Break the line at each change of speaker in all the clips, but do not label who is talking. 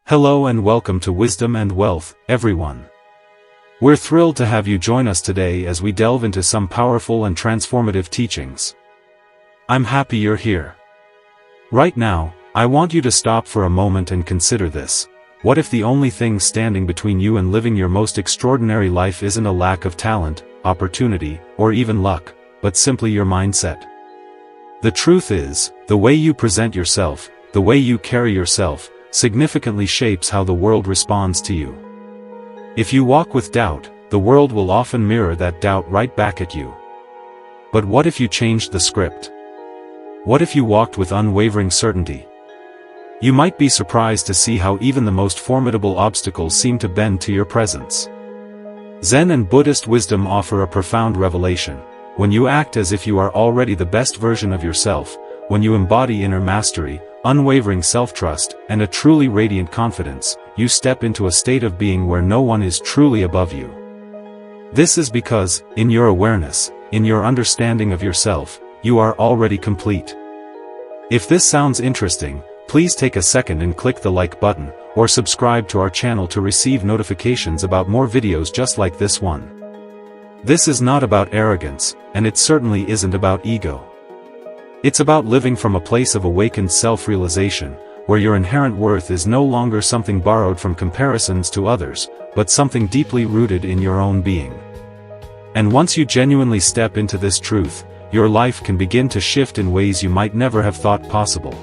Hello and welcome to Wisdom and Wealth, everyone. We're thrilled to have you join us today as we delve into some powerful and transformative teachings. I'm happy you're here. Right now, I want you to stop for a moment and consider this. What if the only thing standing between you and living your most extraordinary life isn't a lack of talent, opportunity, or even luck, but simply your mindset? The truth is, the way you present yourself, the way you carry yourself, significantly shapes how the world responds to you. If you walk with doubt, the world will often mirror that doubt right back at you. But what if you changed the script? What if you walked with unwavering certainty? You might be surprised to see how even the most formidable obstacles seem to bend to your presence. Zen and Buddhist wisdom offer a profound revelation. When you act as if you are already the best version of yourself, when you embody inner mastery, unwavering self-trust, and a truly radiant confidence, you step into a state of being where no one is truly above you. This is because, in your awareness, in your understanding of yourself, you are already complete. If this sounds interesting, please take a second and click the like button, or subscribe to our channel to receive notifications about more videos just like this one. This is not about arrogance, and it certainly isn't about ego. It's about living from a place of awakened self-realization, where your inherent worth is no longer something borrowed from comparisons to others, but something deeply rooted in your own being. And once you genuinely step into this truth, your life can begin to shift in ways you might never have thought possible.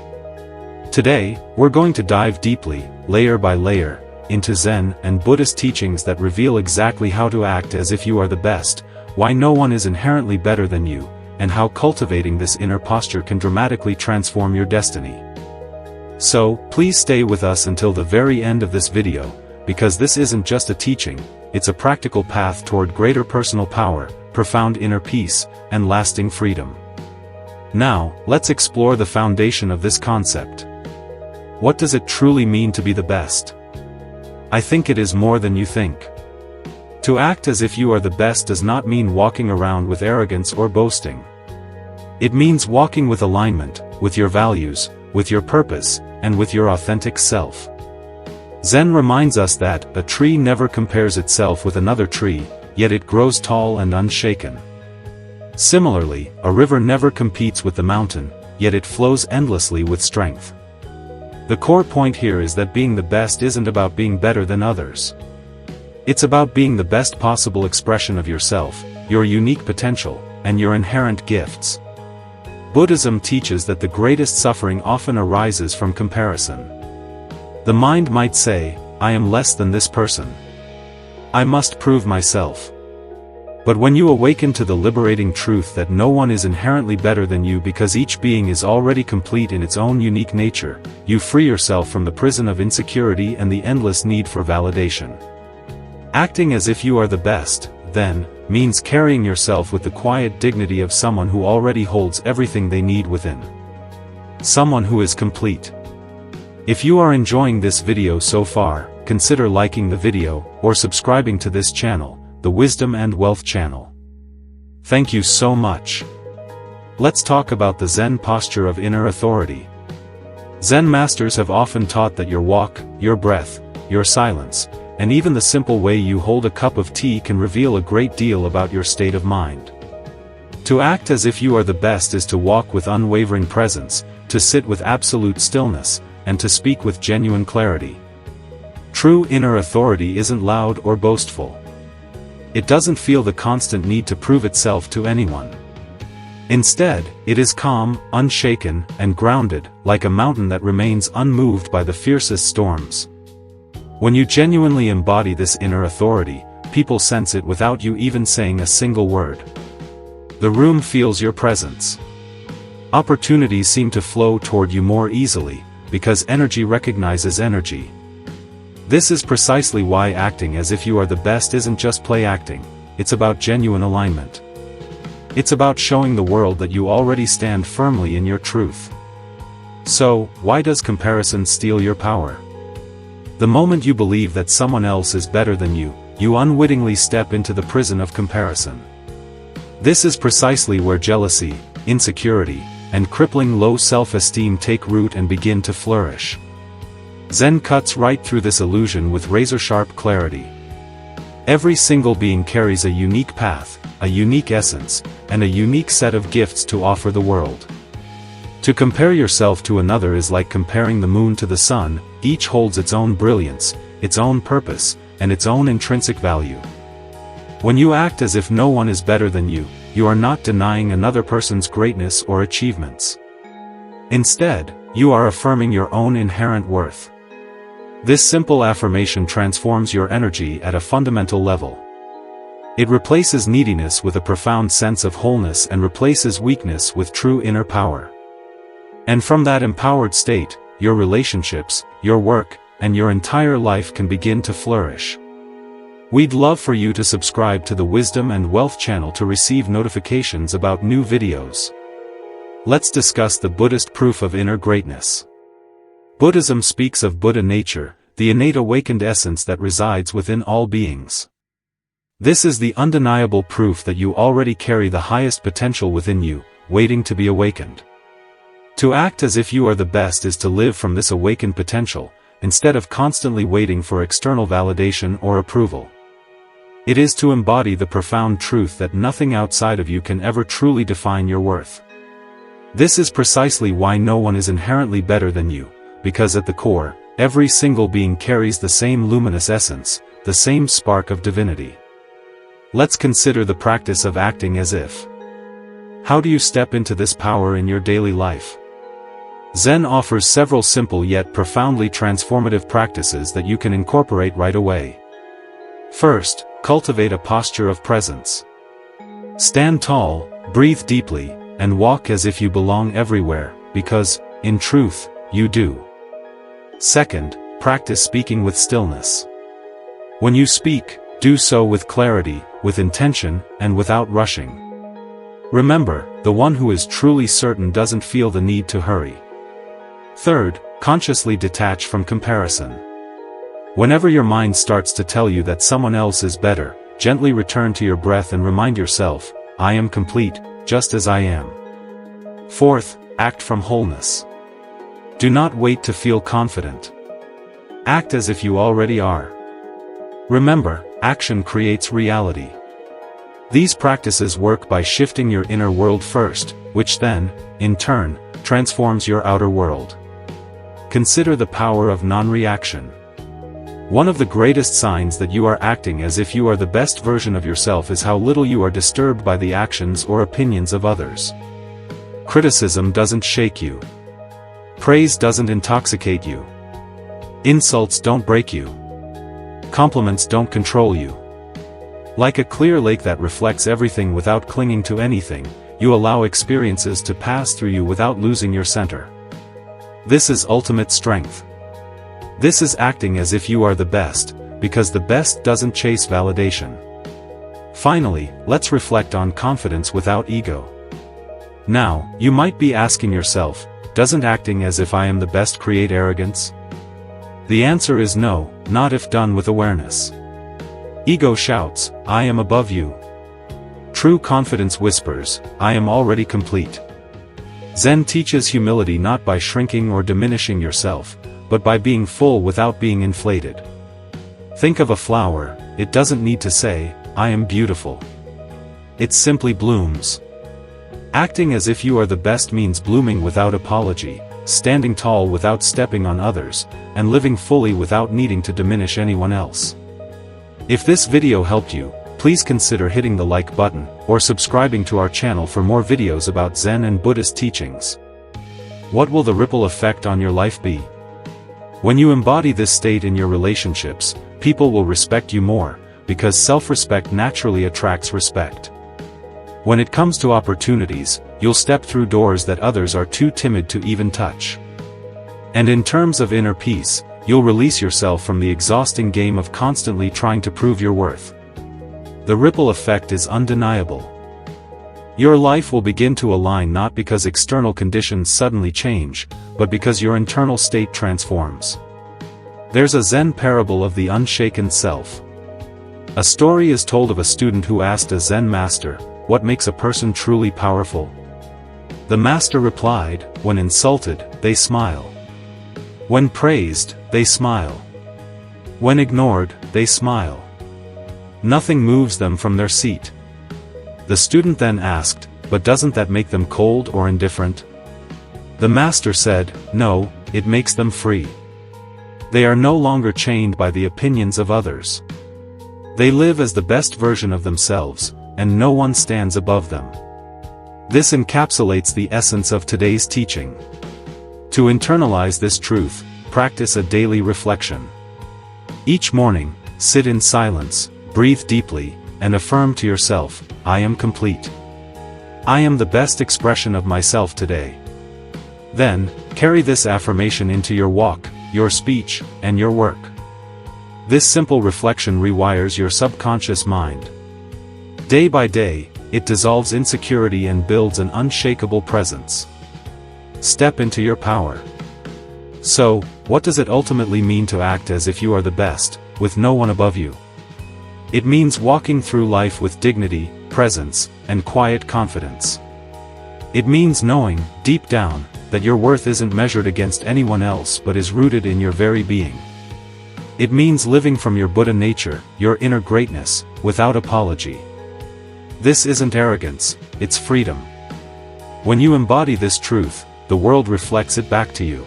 Today, we're going to dive deeply, layer by layer, into Zen and Buddhist teachings that reveal exactly how to act as if you are the best, why no one is inherently better than you, and how cultivating this inner posture can dramatically transform your destiny. So, please stay with us until the very end of this video, because this isn't just a teaching, it's a practical path toward greater personal power, profound inner peace, and lasting freedom. Now, let's explore the foundation of this concept. What does it truly mean to be the best? I think it is more than you think. To act as if you are the best does not mean walking around with arrogance or boasting. It means walking with alignment, with your values, with your purpose, and with your authentic self. Zen reminds us that a tree never compares itself with another tree, yet it grows tall and unshaken. Similarly, a river never competes with the mountain, yet it flows endlessly with strength. The core point here is that being the best isn't about being better than others. It's about being the best possible expression of yourself, your unique potential, and your inherent gifts. Buddhism teaches that the greatest suffering often arises from comparison. The mind might say, I am less than this person. I must prove myself. But when you awaken to the liberating truth that no one is inherently better than you because each being is already complete in its own unique nature, you free yourself from the prison of insecurity and the endless need for validation. Acting as if you are the best, then, means carrying yourself with the quiet dignity of someone who already holds everything they need within. Someone who is complete. If you are enjoying this video so far, consider liking the video, or subscribing to this channel, the Wisdom and Wealth channel. Thank you so much. Let's talk about the Zen posture of inner authority. Zen masters have often taught that your walk, your breath, your silence, and even the simple way you hold a cup of tea can reveal a great deal about your state of mind. To act as if you are the best is to walk with unwavering presence, to sit with absolute stillness, and to speak with genuine clarity. True inner authority isn't loud or boastful. It doesn't feel the constant need to prove itself to anyone. Instead, it is calm, unshaken, and grounded, like a mountain that remains unmoved by the fiercest storms. When you genuinely embody this inner authority, people sense it without you even saying a single word. The room feels your presence. Opportunities seem to flow toward you more easily, because energy recognizes energy. This is precisely why acting as if you are the best isn't just play acting, it's about genuine alignment. It's about showing the world that you already stand firmly in your truth. So, why does comparison steal your power? The moment you believe that someone else is better than you, you unwittingly step into the prison of comparison. This is precisely where jealousy, insecurity, and crippling low self-esteem take root and begin to flourish. Zen cuts right through this illusion with razor-sharp clarity. Every single being carries a unique path, a unique essence, and a unique set of gifts to offer the world. To compare yourself to another is like comparing the moon to the sun. Each holds its own brilliance, its own purpose, and its own intrinsic value. When you act as if no one is better than you, you are not denying another person's greatness or achievements. Instead, you are affirming your own inherent worth. This simple affirmation transforms your energy at a fundamental level. It replaces neediness with a profound sense of wholeness and replaces weakness with true inner power. And from that empowered state, your relationships, your work, and your entire life can begin to flourish. We'd love for you to subscribe to the Wisdom and Wealth channel to receive notifications about new videos. Let's discuss the Buddhist proof of inner greatness. Buddhism speaks of Buddha nature, the innate awakened essence that resides within all beings. This is the undeniable proof that you already carry the highest potential within you, waiting to be awakened. To act as if you are the best is to live from this awakened potential, instead of constantly waiting for external validation or approval. It is to embody the profound truth that nothing outside of you can ever truly define your worth. This is precisely why no one is inherently better than you, because at the core, every single being carries the same luminous essence, the same spark of divinity. Let's consider the practice of acting as if. How do you step into this power in your daily life? Zen offers several simple yet profoundly transformative practices that you can incorporate right away. First, cultivate a posture of presence. Stand tall, breathe deeply, and walk as if you belong everywhere, because, in truth, you do. Second, practice speaking with stillness. When you speak, do so with clarity, with intention, and without rushing. Remember, the one who is truly certain doesn't feel the need to hurry. Third, consciously detach from comparison. Whenever your mind starts to tell you that someone else is better, gently return to your breath and remind yourself, I am complete, just as I am. Fourth, act from wholeness. Do not wait to feel confident. Act as if you already are. Remember, action creates reality. These practices work by shifting your inner world first, which then, in turn, transforms your outer world. Consider the power of non-reaction. One of the greatest signs that you are acting as if you are the best version of yourself is how little you are disturbed by the actions or opinions of others. Criticism doesn't shake you. Praise doesn't intoxicate you. Insults don't break you. Compliments don't control you. Like a clear lake that reflects everything without clinging to anything, you allow experiences to pass through you without losing your center. This is ultimate strength. This is acting as if you are the best, because the best doesn't chase validation. Finally, let's reflect on confidence without ego. Now, you might be asking yourself, doesn't acting as if I am the best create arrogance? The answer is no, not if done with awareness. Ego shouts, I am above you. True confidence whispers, I am already complete. Zen teaches humility not by shrinking or diminishing yourself, but by being full without being inflated. Think of a flower, it doesn't need to say, I am beautiful. It simply blooms. Acting as if you are the best means blooming without apology, standing tall without stepping on others, and living fully without needing to diminish anyone else. If this video helped you, please consider hitting the like button, or subscribing to our channel for more videos about Zen and Buddhist teachings. What will the ripple effect on your life be? When you embody this state in your relationships, people will respect you more, because self-respect naturally attracts respect. When it comes to opportunities, you'll step through doors that others are too timid to even touch. And in terms of inner peace, you'll release yourself from the exhausting game of constantly trying to prove your worth. The ripple effect is undeniable. Your life will begin to align not because external conditions suddenly change, but because your internal state transforms. There's a Zen parable of the unshaken self. A story is told of a student who asked a Zen master, what makes a person truly powerful? The master replied, when insulted, they smile. When praised, they smile. When ignored, they smile. Nothing moves them from their seat. The student then asked, "But doesn't that make them cold or indifferent?" The master said, "No, it makes them free. They are no longer chained by the opinions of others. They live as the best version of themselves, and no one stands above them." This encapsulates the essence of today's teaching. To internalize this truth, practice a daily reflection. Each morning, sit in silence, breathe deeply, and affirm to yourself, "I am complete. I am the best expression of myself today." Then, carry this affirmation into your walk, your speech, and your work. This simple reflection rewires your subconscious mind. Day by day, it dissolves insecurity and builds an unshakable presence. Step into your power. So, what does it ultimately mean to act as if you are the best, with no one above you? It means walking through life with dignity, presence, and quiet confidence. It means knowing, deep down, that your worth isn't measured against anyone else but is rooted in your very being. It means living from your Buddha nature, your inner greatness, without apology. This isn't arrogance, it's freedom. When you embody this truth, the world reflects it back to you.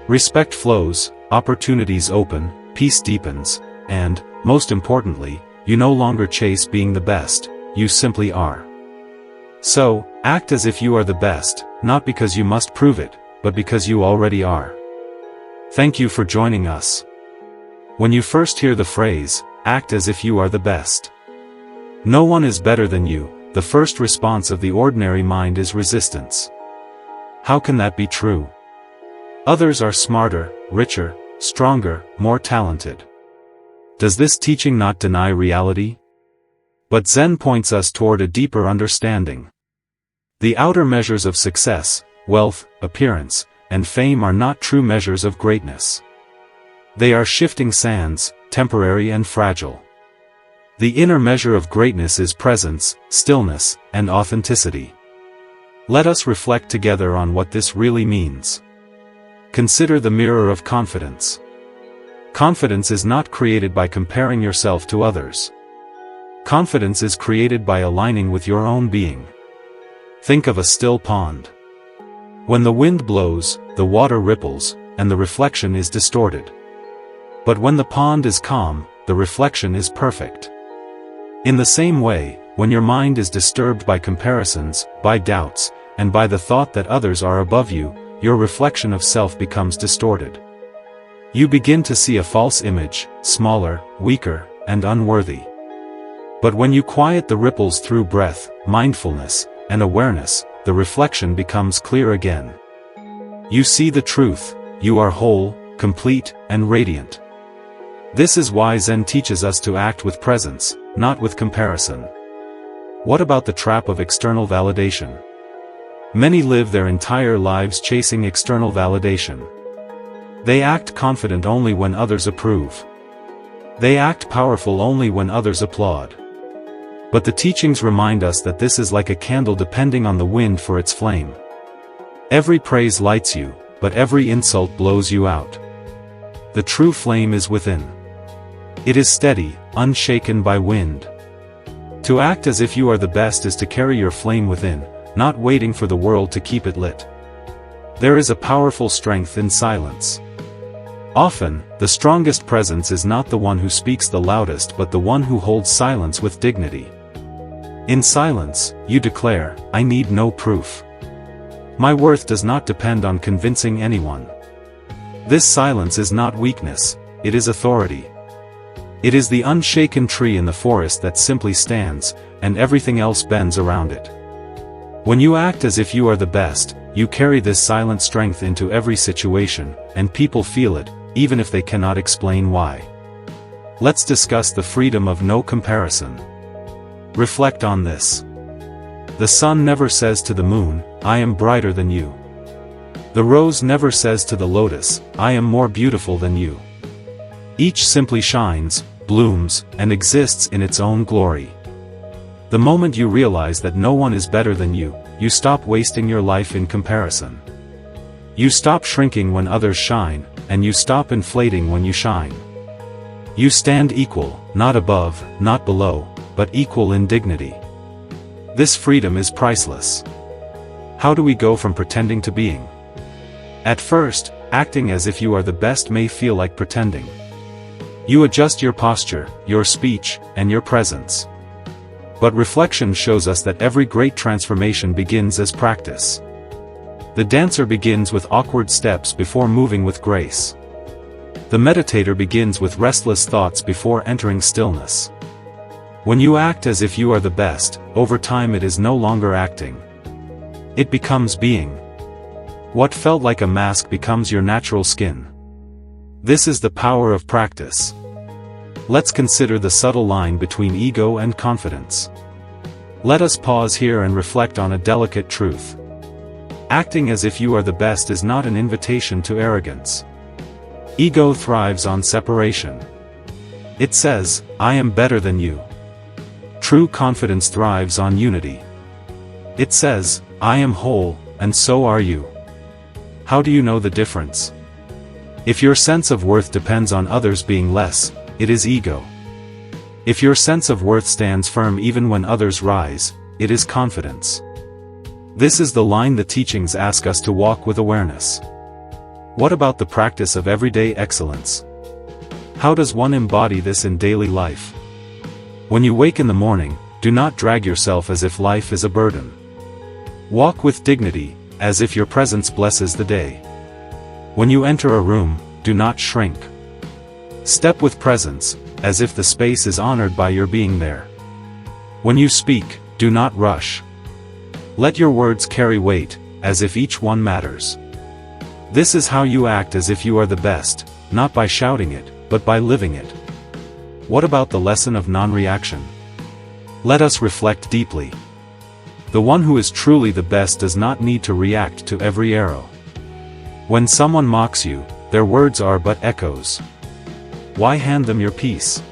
Respect flows, opportunities open, peace deepens, and, most importantly, you no longer chase being the best, you simply are. So, act as if you are the best, not because you must prove it, but because you already are. Thank you for joining us. When you first hear the phrase, "Act as if you are the best," no one is better than you, the first response of the ordinary mind is resistance. How can that be true? Others are smarter, richer, stronger, more talented. Does this teaching not deny reality? But Zen points us toward a deeper understanding. The outer measures of success, wealth, appearance, and fame are not true measures of greatness. They are shifting sands, temporary and fragile. The inner measure of greatness is presence, stillness, and authenticity. Let us reflect together on what this really means. Consider the mirror of confidence. Confidence is not created by comparing yourself to others. Confidence is created by aligning with your own being. Think of a still pond. When the wind blows, the water ripples, and the reflection is distorted. But when the pond is calm, the reflection is perfect. In the same way, when your mind is disturbed by comparisons, by doubts, and by the thought that others are above you, your reflection of self becomes distorted. You begin to see a false image, smaller, weaker, and unworthy. But when you quiet the ripples through breath, mindfulness, and awareness, the reflection becomes clear again. You see the truth, you are whole, complete, and radiant. This is why Zen teaches us to act with presence, not with comparison. What about the trap of external validation? Many live their entire lives chasing external validation. They act confident only when others approve. They act powerful only when others applaud. But the teachings remind us that this is like a candle depending on the wind for its flame. Every praise lights you, but every insult blows you out. The true flame is within. It is steady, unshaken by wind. To act as if you are the best is to carry your flame within, not waiting for the world to keep it lit. There is a powerful strength in silence. Often, the strongest presence is not the one who speaks the loudest but the one who holds silence with dignity. In silence, you declare, "I need no proof. My worth does not depend on convincing anyone." This silence is not weakness, it is authority. It is the unshaken tree in the forest that simply stands, and everything else bends around it. When you act as if you are the best, you carry this silent strength into every situation, and people feel it, even if they cannot explain why. Let's discuss the freedom of no comparison. Reflect on this. The sun never says to the moon, "I am brighter than you." The rose never says to the lotus, "I am more beautiful than you." Each simply shines, blooms, and exists in its own glory. The moment you realize that no one is better than you, you stop wasting your life in comparison. You stop shrinking when others shine, and you stop inflating when you shine. You stand equal, not above, not below, but equal in dignity. This freedom is priceless. How do we go from pretending to being? At first, acting as if you are the best may feel like pretending. You adjust your posture, your speech, and your presence. But reflection shows us that every great transformation begins as practice. The dancer begins with awkward steps before moving with grace. The meditator begins with restless thoughts before entering stillness. When you act as if you are the best, over time it is no longer acting. It becomes being. What felt like a mask becomes your natural skin. This is the power of practice. Let's consider the subtle line between ego and confidence. Let us pause here and reflect on a delicate truth. Acting as if you are the best is not an invitation to arrogance. Ego thrives on separation. It says, "I am better than you." True confidence thrives on unity. It says, "I am whole, and so are you." How do you know the difference? If your sense of worth depends on others being less, it is ego. If your sense of worth stands firm even when others rise, it is confidence. This is the line the teachings ask us to walk with awareness. What about the practice of everyday excellence? How does one embody this in daily life? When you wake in the morning, do not drag yourself as if life is a burden. Walk with dignity, as if your presence blesses the day. When you enter a room, do not shrink. Step with presence, as if the space is honored by your being there. When you speak, do not rush. Let your words carry weight, as if each one matters. This is how you act as if you are the best, not by shouting it, but by living it. What about the lesson of non-reaction? Let us reflect deeply. The one who is truly the best does not need to react to every arrow. When someone mocks you, their words are but echoes. Why hand them your peace?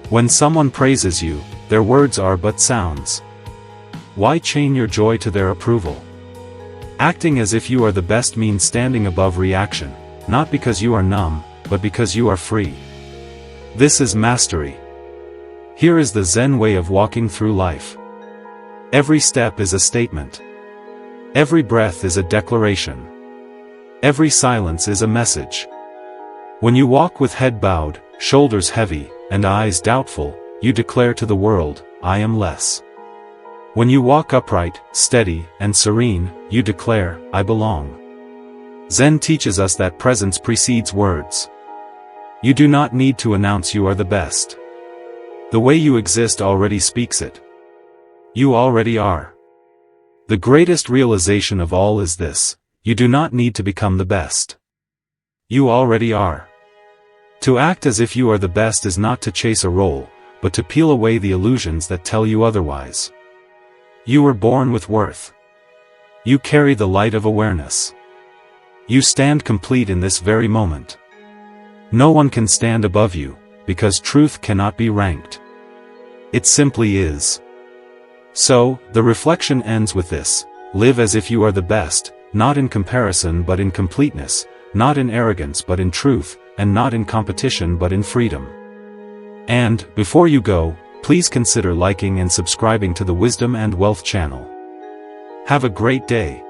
When someone praises you, their words are but sounds. Why chain your joy to their approval? Acting as if you are the best means standing above reaction, not because you are numb, but because you are free. This is mastery. Here is the Zen way of walking through life. Every step is a statement. Every breath is a declaration. Every silence is a message. When you walk with head bowed, shoulders heavy, and eyes doubtful, you declare to the world, "I am less." When you walk upright, steady, and serene, you declare, "I belong." Zen teaches us that presence precedes words. You do not need to announce you are the best. The way you exist already speaks it. You already are. The greatest realization of all is this: you do not need to become the best. You already are. To act as if you are the best is not to chase a role, but to peel away the illusions that tell you otherwise. You were born with worth. You carry the light of awareness. You stand complete in this very moment. No one can stand above you, because truth cannot be ranked. It simply is. So, the reflection ends with this: live as if you are the best, not in comparison but in completeness, not in arrogance but in truth, and not in competition but in freedom. And, before you go, please consider liking and subscribing to the Wisdom and Wealth channel. Have a great day.